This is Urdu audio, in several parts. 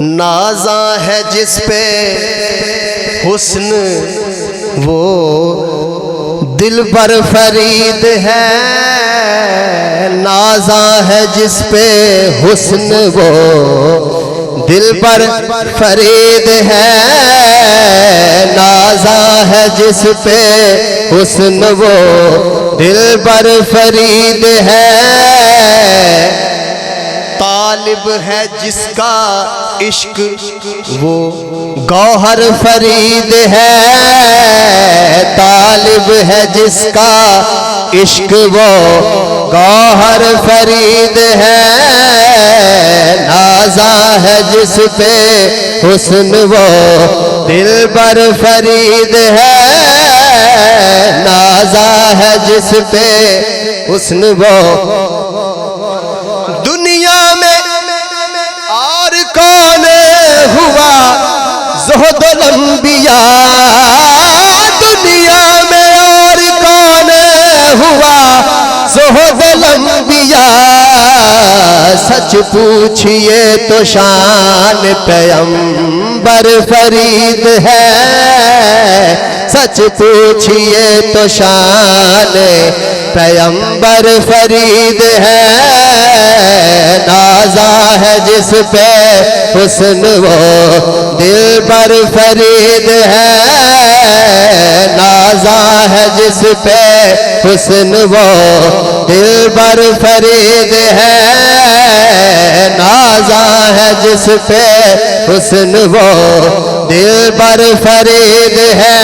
نازاں ہے جس پہ حسن وہ دل پر فرید ہے، نازاں ہے جس پہ حسن وہ دل پر فرید ہے، نازاں ہے جس پہ حسن وہ دل پر فرید ہے، طالب ہے جس کا عشق وہ گوہر فرید ہے، طالب ہے جس کا عشق وہ گوہر فرید ہے، نازاں ہے جس پہ حسن وہ دل پر فرید ہے، نازاں ہے جس پہ حسن وہ دنیا میں اور کون ہوا زہد الانبیاء، دنیا میں اور کون ہوا زہد الانبیاء، سچ پوچھئے تو شان پیغمبر فرید ہے، سچ پوچھئے تو شان پیغمبر فرید ہے، نازاں ہے جس پہ حسن وہ دل پر فرید ہے، نازاں ہے جس پہ حسن وہ دل پر فرید ہے، نازاں ہے جس پہ حسن وہ دل پر فرید ہے،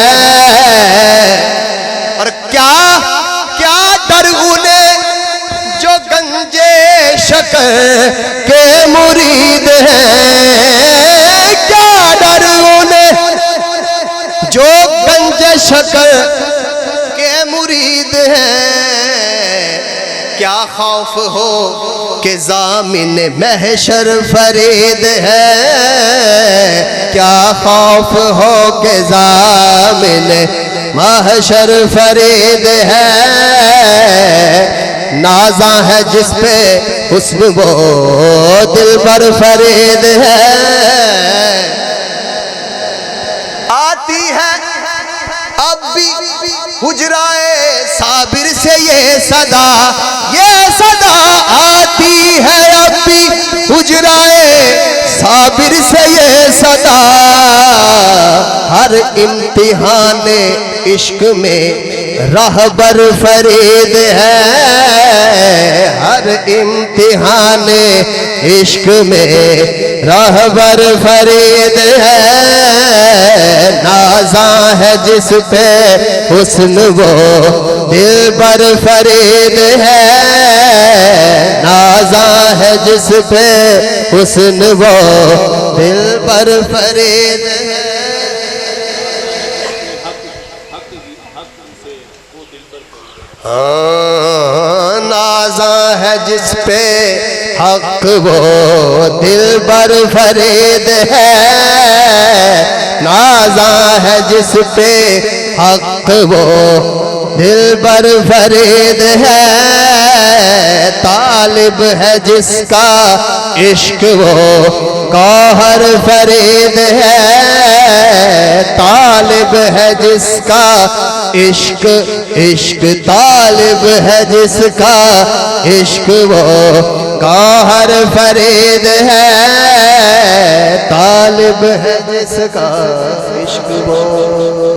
اور کیا در انہیں جو گنجے شکر کے مرید ہیں، کیا در انہیں جو گنجے شکر کے مرید ہیں، کیا خوف ہو کہ ضامن محشر فرید ہے، کیا خوف ہو کہ ضامن محشر فرید ہے، نازاں ہے جس پہ حسن وہ دل پر فرید ہے، آتی ہے اب بھی حجرائے صابر سے یہ صدا آتی ہے اب بھی حجرائے صابر سے یہ صدا، ہر امتحان عشق میں رہبر فرید ہے، ہر امتحان عشق میں رہبر فرید ہے، نازاں ہے جس پہ حسن وہ دل پر فرید ہے، نازاں ہے جس پہ حسن وہ دل پر فرید ہے، نازاں ہے جس پہ حق وہ دل پر فرید ہے، نازاں ہے جس پہ حق وہ دل پر فرید ہے، طالب ہے جس کا عشق وہ گوہر فرید ہے، طالب ہے جس کا عشق طالب ہے جس کا عشق وہ گوہر فرید ہے، طالب ہے جس کا عشق وہ